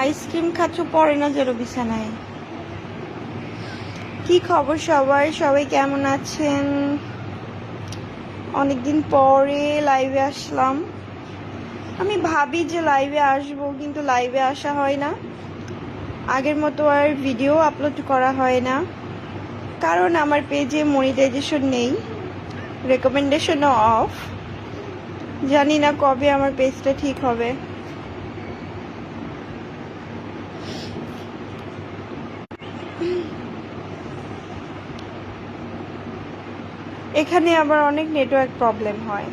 Ice cream খাচ্ছ পরে না যেন বিছানায়। কি খবর সবাই, সবাই কেমন আছেন? অনেকদিন পরে লাইভে আসলাম। আমি ভাবি যে লাইভে আসবো, কিন্তু লাইভে আসা হয় না। আগের মতো আর ভিডিও আপলোড করা হয় না, কারণ আমার পেজে মনিটাইজেশন নেই, রেকমেন্ডেশনও অফ। জানি না কবে আমার পেজটা ঠিক হবে। এখানে আবার অনেক নেটওয়ার্ক প্রবলেম হয়।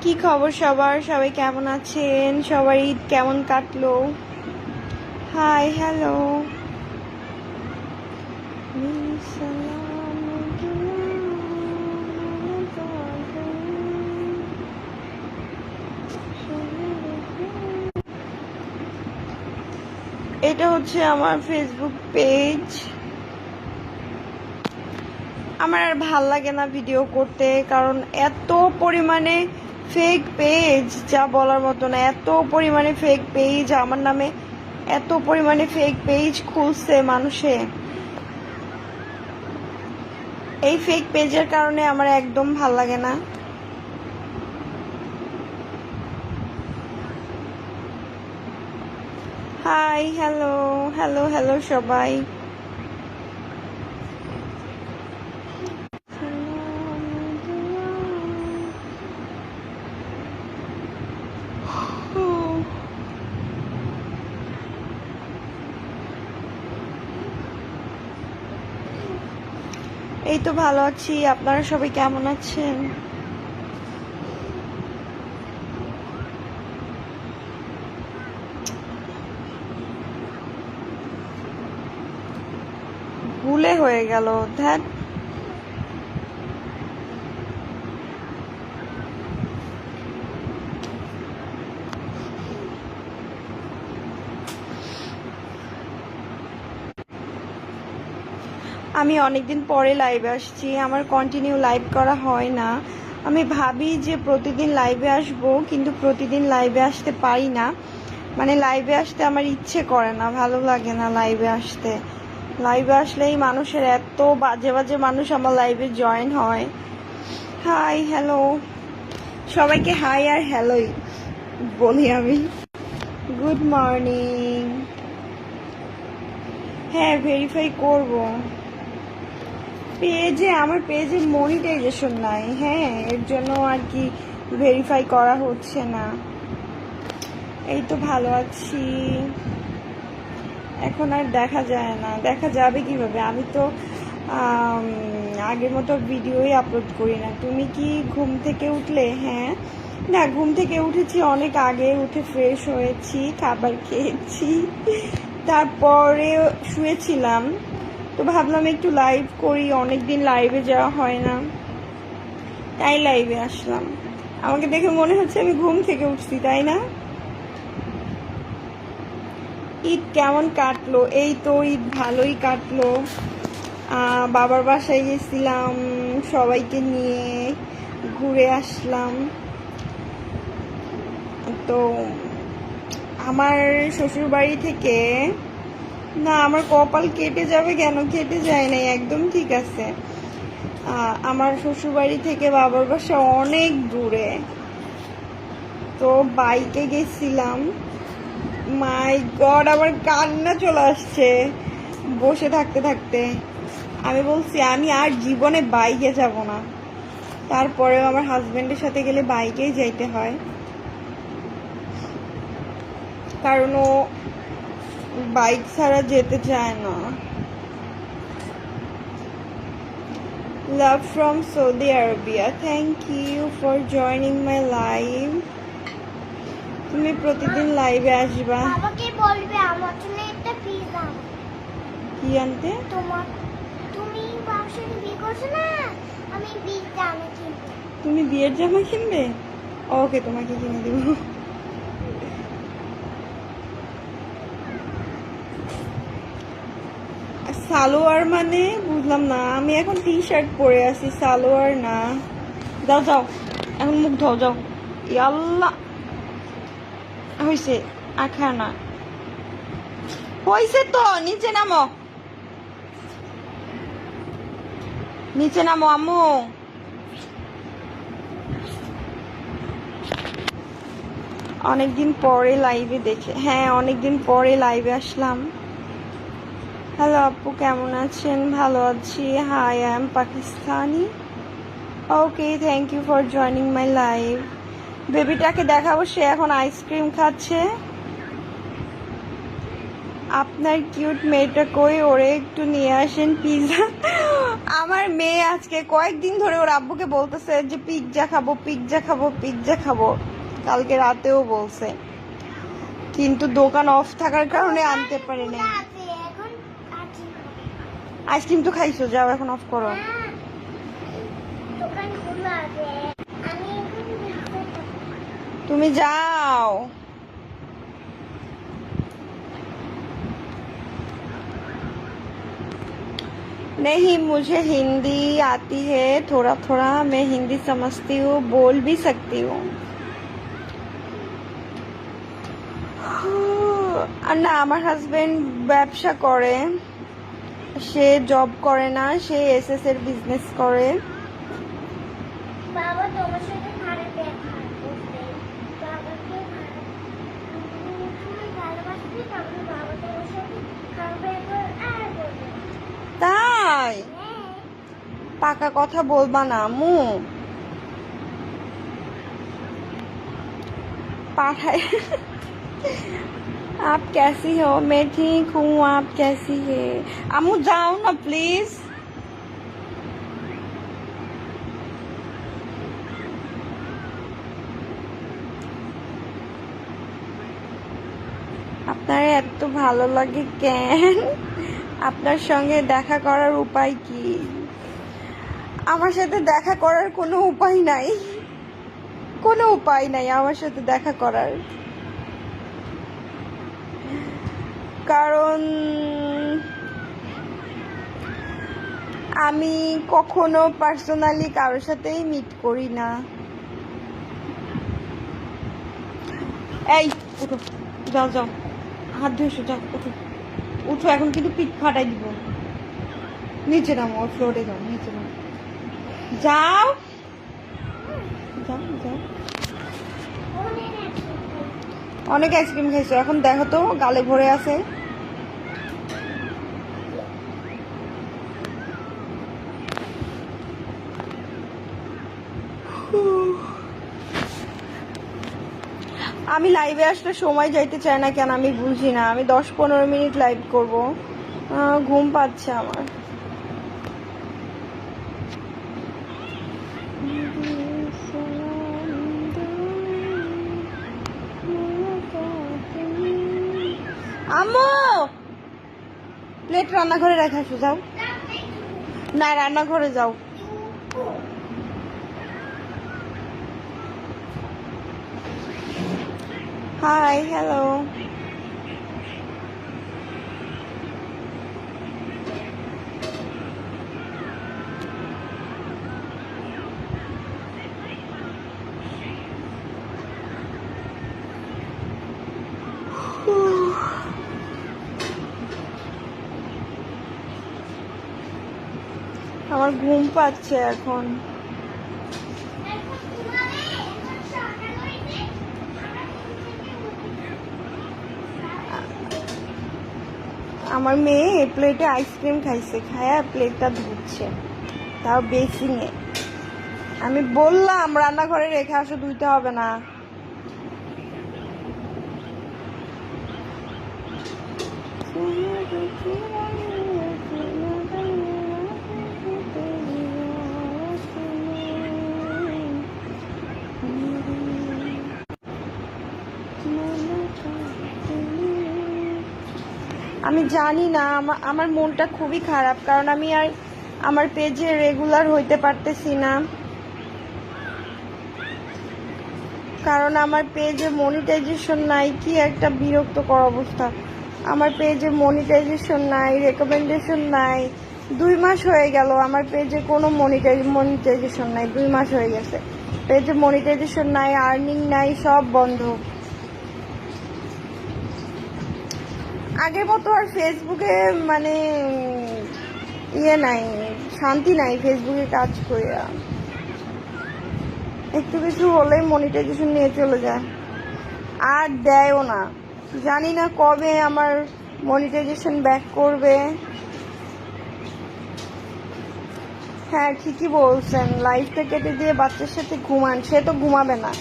কি খবর সবার, সবাই কেমন আছেন? সবার ঈদ কেমন কাটলো? Hi, hello. এটা হচ্ছে আমার ফেসবুক পেজ। আমার আর ভাল লাগে না ভিডিও করতে, কারণ এত পরিমাণে ফেক পেজ, যা বলার মতো না। এত পরিমাণে ফেক পেজ আমার নামে, এত পরিমাণে ফেক পেজ খুলছে মানুষে। এই ফেক পেজের কারণে আমার একদম ভাল লাগে না। হাই, হ্যালো, হ্যালো, হ্যালো সবাই। এই তো ভালো আছি, আপনারা সবাই কেমন আছেন? ভুলে হয়ে গেল, ধ্যাত। আমি অনেকদিন পরে লাইভে আসছি, আমার কন্টিনিউ লাইভ করা হয় না। আমি ভাবি যে প্রতিদিন লাইভে আসবো, কিন্তু প্রতিদিন লাইভে আসতে পারি না। মানে লাইভে আসতে আমার ইচ্ছে করে না, ভালো লাগে না লাইভে আসতে। লাইভে আসলেই মানুষের এত বাজে বাজে মানুষ আমার লাইভে জয়েন হয়। হাই, হ্যালো সবাইকে, হাই আর হ্যালোই বলি আমি। Good morning. হ্যাঁ, ভেরিফাই করব। পেজে, আমার পেজে মনিটাইজেশন নাই। হ্যাঁ, এর জন্য আর কি ভেরিফাই করা হচ্ছে না। এই তো ভালো আছি। এখন আর দেখা যায় না, দেখা যাবে কিভাবে? আমি তো আগের মতো ভিডিওই আপলোড করি না। তুমি কি ঘুম থেকে উঠলে? হ্যাঁ, না, ঘুম থেকে উঠেছি অনেক আগে, উঠে ফ্রেশ হয়েছি, খাবার খেয়েছি, তারপরে শুয়েছিলাম। তো ভাবলাম একটু লাইভ করি, অনেকদিন লাইভে যাওয়া হয় না, তাই লাইভে আসলাম। আমাকে দেখে মনে হচ্ছে আমি ঘুম থেকে উঠছি, তাই না? ঈদ কেমন কাটলো? এই তো ঈদ ভালোই কাটলো। বাবার বাসায় গেছিলাম, সবাইকে নিয়ে ঘুরে আসলাম। তো আমার শ্বশুর বাড়ি থেকে, না, আমার কপাল কেটে যাবে কেন? কেটে যায় নাই, একদম ঠিক আছে। আমার শ্বশুর বাড়ি থেকে বাবার বাসা অনেক দূরে, তো বাইকে গেছিলাম। মাই গড, আমার কান্না চলে আসছে বসে থাকতে থাকতে। আমি বলছি আমি আর জীবনে বাইকে যাব না। তারপরেও আমার হাজবেন্ডের সাথে গেলে বাইকেই যাইতে হয়, কারণ ও বাইক ছাড়া যেতে চায় না। Love from Saudi Arabia. Thank you for joining my live. তুমি প্রতিদিন লাইভে আসবা। বাবাকে বলবে আমার জন্য একটা পিৎজা। কি আনতে? তুমি বাবার সাথে বিয়ে করছো না, আমি পিৎজা আনতে কিনবো। তুমি বিয়ের জামা কিনবে? ওকে, তোমাকে কিনে দেব। সালোয়ার মানে বুঝলাম না, আমি এখন টি শার্ট পরে আছি, সালোয়ার না। যাও যাও, এখন মুখ ধোও, যাও। ইয়াল্লা হয়েছে, আখা না হয়েছে তো, নিচে নামো, নিচে নামো আম্মু। অনেকদিন পরে লাইভে দেখে, হ্যাঁ অনেকদিন পরে লাইভে আসলাম। হ্যালো আপু, কেমন আছেন? ভালো আছি। Hi, I am Pakistani. Okay, thank you for joining my live. বেবিটাকে দেখাবো, সে এখন আইসক্রিম খাচ্ছে। আপনার কিউট মেয়েটা কই? ওরে একটু নিয়ে আসেন পিৎজা। আমার মেয়ে আজকে কয়েকদিন ধরে ওর আব্বুকে বলতেছে যে পিৎজা খাবো, পিৎজা খাবো, পিৎজা খাবো। কালকে রাতেও বলছে, কিন্তু দোকান অফ থাকার কারণে আনতে পারি না। আইসক্রিম তো খাইছো, যাও এখন অফ করো। তুমি যাও। नहीं, मुझे हिंदी आती है थोड़ा थोड़ा, मैं हिंदी समझती हूँ, बोल भी सकती हूँ। আর না, আমার হাজবেন্ড ব্যবসা করে, সে জব করে না, সে এসএস এর বিজনেস করে। বাবা তোমার সাথে খারাপ ব্যবহার করবে, বাবাকে তুমি ভালোবাসবে, তাহলে বাবা তোমার সাথে খারাপ ব্যবহার আর করবে। তাই পাকা কথা বলবা না আম্মু। পাঠায়। आप कैसी हो? मैं ठीक हूँ, आप कैसी है? আম্মু যাও না প্লিজ। আপনার এত ভালো লাগে কেন? আপনার সঙ্গে দেখা করার উপায় কি? আমার সাথে দেখা করার কোনো উপায় নাই, কোনো উপায় নাই আমার সাথে দেখা করার। কারণ আমি কখনো পার্সোনালি কারোর সাথেই মিট করি না। এই উঠো, যাও যাও, হাত ধুয়েছো, যাও উঠো, উঠো, এখন কিন্তু পিঠ ফাটাই দিব। নিচে নামো, ফ্লোরে যাও, নিচে নামো, যাও যাও যাও। অনেক আইসক্রিম খাইছো, এখন দেখো তো গালে ভরে আছে। আমি লাইভে আসলে সময় যাইতে চাই না কেন আমি বুঝি না। আমি 10-15 মিনিট লাইভ করব, ঘুম পাচ্ছে আমার। আম্মু প্লেট রান্নাঘরে রেখে আসো, যাও না, রান্নাঘরে যাও। Hi, hello. আমার ঘুম পাচ্ছে এখন। আমার মেয়ে প্লেটে আইসক্রিম খাইছে, খায়া প্লেটটা ধুচ্ছে, তাও বেসিংয়ে। আমি বললাম রান্নাঘরে রেখে আসো, ধুইতে হবে না। আমি জানি না, আমার মনটা খুবই খারাপ, কারণ আমি আর আমার পেজে রেগুলার হইতে পারতেছি না, কারণ আমার পেজে মনিটাইজেশন নাই। কি একটা বিরক্তকর অবস্থা। আমার পেজে মনিটাইজেশন নাই, রেকমেন্ডেশন নাই। 2 মাস হয়ে গেল আমার পেজে কোনো মনিটাইজেশন নাই। 2 মাস হয়ে গেছে পেজে মনিটাইজেশন নাই, আর্নিং নাই, সব বন্ধ। আগের মতো আর ফেসবুকে মানে ইয়ে নাই, শান্তি নাই ফেসবুকে কাজ করে। একটু কিছু হলেই মনিটাইজেশন নিয়ে চলে যায়, আর দেয়ও না। জানি না কবে আমার মনিটাইজেশন ব্যাক করবে। হ্যাঁ ঠিকই বলছেন, লাইফটা কেটে দিয়ে বাচ্চার সাথে ঘুমান। সে তো ঘুমাবে না,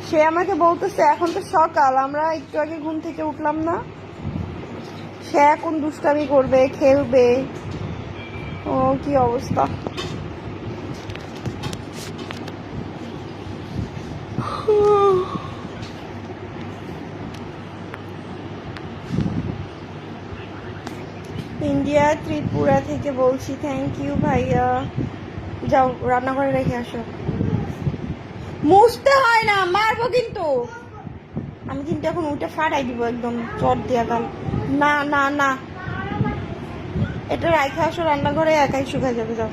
সে আমাকে বলতেছে এখন তো সকাল, আমরা একটু আগে ঘুম থেকে উঠলাম না। সে এখন দুষ্টামি করবে, খেলবে। ও কি অবস্থা। ইন্ডিয়া ত্রিপুরা থেকে বলছি। থ্যাংক ইউ ভাইয়া। যাও রান্নাঘরে রেখে আসো। মুছতে হয় না, মারবো কিন্তু। আমি কিন্তু এখন উঠে ফাটাই দিব একদম চট দিয়া গাল। না না না, এটা রেখে আসো রান্নাঘরে, একাই শুকায় যাবে। যাও।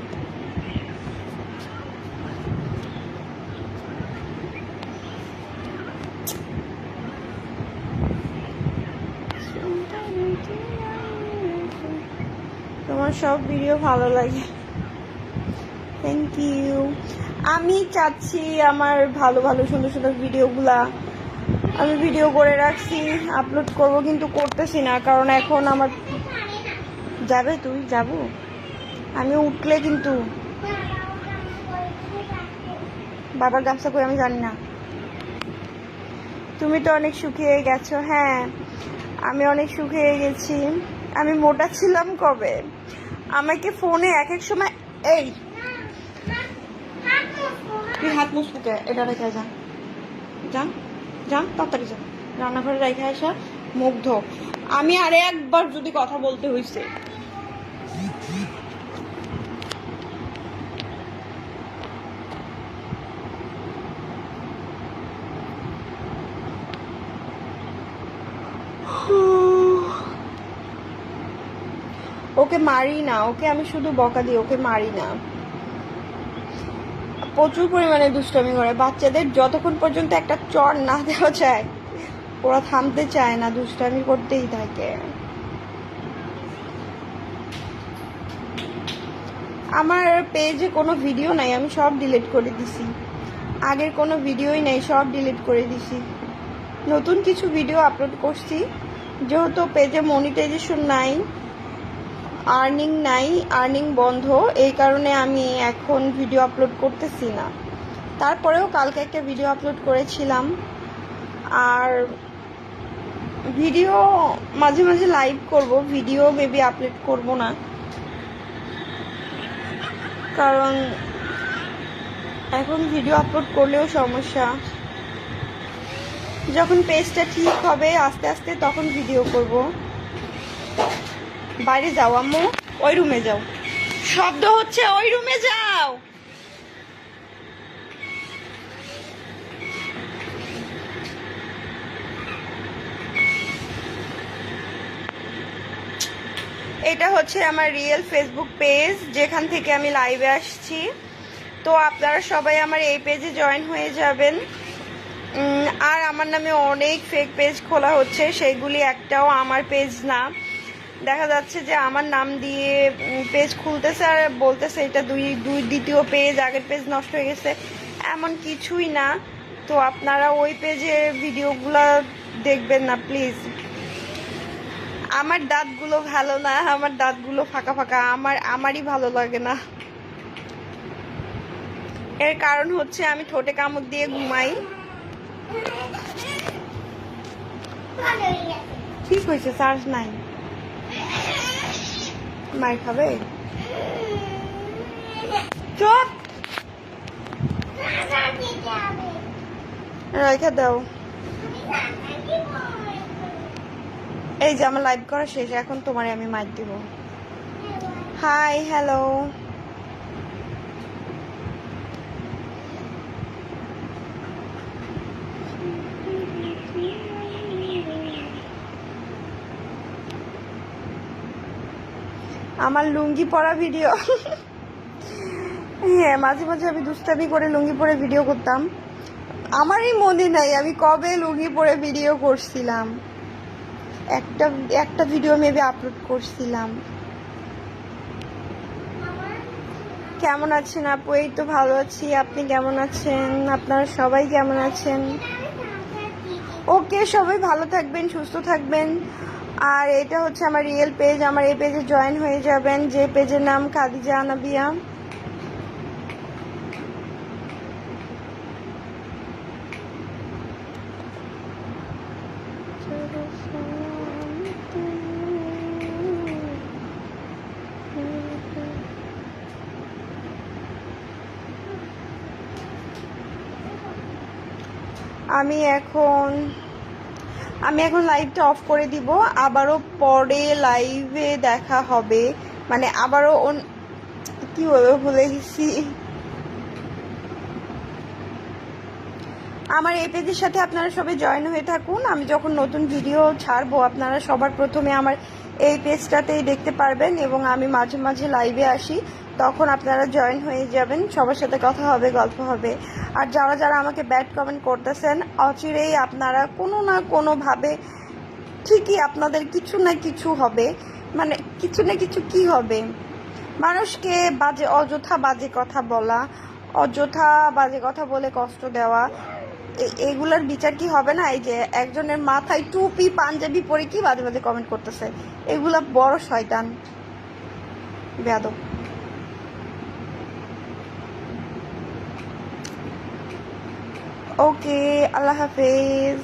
তোমার সব ভিডিও ভালো লাগে, থ্যাংক ইউ। আমি চাচ্ছি আমার ভালো ভালো সুন্দর সুন্দর ভিডিওগুলা আমি ভিডিও করে রাখছি, আপলোড করব, কিন্তু করতেছি না, কারণ এখন আমার যাবে। তুই যাবো, আমি উঠলে কিন্তু বাবার গামছা করে আমি জানি না। তুমি তো অনেক শুকিয়ে গেছো। হ্যাঁ আমি অনেক শুকিয়ে গেছি। আমি মোটা ছিলাম কবে? আমাকে ফোনে এক এক সময় এই তুই হাত মুসপুকে এটা রেখে যা, যা যা তাড়াতাড়ি যা রান্নাঘরে রেখে আসা, মুখ ধো। আমি আরে একবার যদি কথা বলতে হইছে। ওকে মারি না, ওকে আমি শুধু বকা দিই, ওকে মারি না। প্রচুর পরিমাণে দুষ্টামি করে। বাচ্চাদের যতক্ষণ পর্যন্ত একটা চড় না দেওয়া যায় ওরা থামতে চায় না, দুষ্টামি করতেই থাকে। আমার পেজে কোনো ভিডিও নাই, আমি সব ডিলিট করে দিছি। আগের কোনো ভিডিওই নাই, সব ডিলিট করে দিছি। নতুন কিছু ভিডিও আপলোড করছি, যেহেতু পেজে মনিটাইজেশন নাই, আর্নিং নাই, আর্নিং বন্ধ, এই কারণে আমি এখন ভিডিও আপলোড করতেছি না। তারপরেও কালকে একটা ভিডিও আপলোড করেছিলাম। আর ভিডিও মাঝে মাঝে লাইভ করব, ভিডিও মেবি আপলোড করব না, কারণ এখন ভিডিও আপলোড করলেও সমস্যা। যখন পেজটা ঠিক হবে আস্তে আস্তে তখন ভিডিও করব। বাইরে যাও আম্মু, ওই রুমে যাও, শব্দ হচ্ছে, ওই রুমে যাও। এটা হচ্ছে আমার রিয়েল ফেসবুক পেজ, যেখান থেকে আমি লাইভে আসছি। তো আপনারা সবাই আমার এই পেজে জয়েন হয়ে যাবেন। আর আমার নামে অনেক ফেক পেজ খোলা হচ্ছে, সেইগুলি একটাও আমার পেজ না। দেখা যাচ্ছে যে আমার নাম দিয়ে পেজ খুলতেছে আর বলতেছে এটা দ্বিতীয় পেজ, আগের পেজ নষ্ট হয়ে গেছে। এমন কিছুই না। তো আপনারা ওই পেজে ভিডিওগুলো দেখবেন না প্লিজ। আমার দাঁতগুলো ভালো না, আমার দাঁতগুলো ফাঁকা ফাঁকা, আমারই ভালো লাগে না। এর কারণ হচ্ছে আমি ঠোঁটে কামড় দিয়ে ঘুমাই। ঠিক হয়েছে, চার্জ নাই। মার খাবে, চুপ রেখে দাও। এই যে আমার লাইভ করা শেষ, এখন তোমারে আমি মাইক দিব। Hi, hello. আমার লুঙ্গি পরা ভিডিও, হ্যাঁ মাঝে মাঝে আমি দুষ্টামি করে লুঙ্গি পরে ভিডিও করতাম। আমারই মনে নাই আমি কবে লুঙ্গি পরে ভিডিও করছিলাম। একটা ভিডিও মেবি আপলোড করছিলাম। কেমন আছেন আপু? এই তো ভালো আছি, আপনি কেমন আছেন? আপনারা সবাই কেমন আছেন? ওকে, সবাই ভালো থাকবেন, সুস্থ থাকবেন। আর এটা হচ্ছে আমার রিয়েল পেজ, আমার এই পেজে জয়েন হয়ে যাবেন, যে পেজের নাম খাদিজা আনাবিয়া। আমি এখন লাইভটা অফ করে দিব, আবারও পরে লাইভে দেখা হবে, মানে আবারও কি বলবো ভুলে গেছি। আমার এই পেজের সাথে আপনারা সবাই জয়েন হয়ে থাকুন। আমি যখন নতুন ভিডিও ছাড়বো আপনারা সবার প্রথমে আমার এই পেজটাতেই দেখতে পারবেন, এবং আমি মাঝে মাঝে লাইভে আসি, তখন আপনারা জয়েন হয়ে যাবেন, সবার সাথে কথা হবে, গল্প হবে। আর যারা যারা আমাকে ব্যাড কমেন্ট করতেছেন, অচিরেই আপনারা কোনো না কোনোভাবে ঠিকই আপনাদের কিছু না কিছু হবে, মানে কিছু না কিছু কি হবে, মানুষকে অযথা বাজে কথা বলা, অযথা বাজে কথা বলে কষ্ট দেওয়া, এগুলার বিচার কি হবে না? এই যে একজনের মাথায় টুপি পাঞ্জাবি পরে কি বাজে বাজে কমেন্ট করতেছে, এগুলা বড় শয়তান, বেয়াদব। ওকে, আল্লাহ হাফেজ।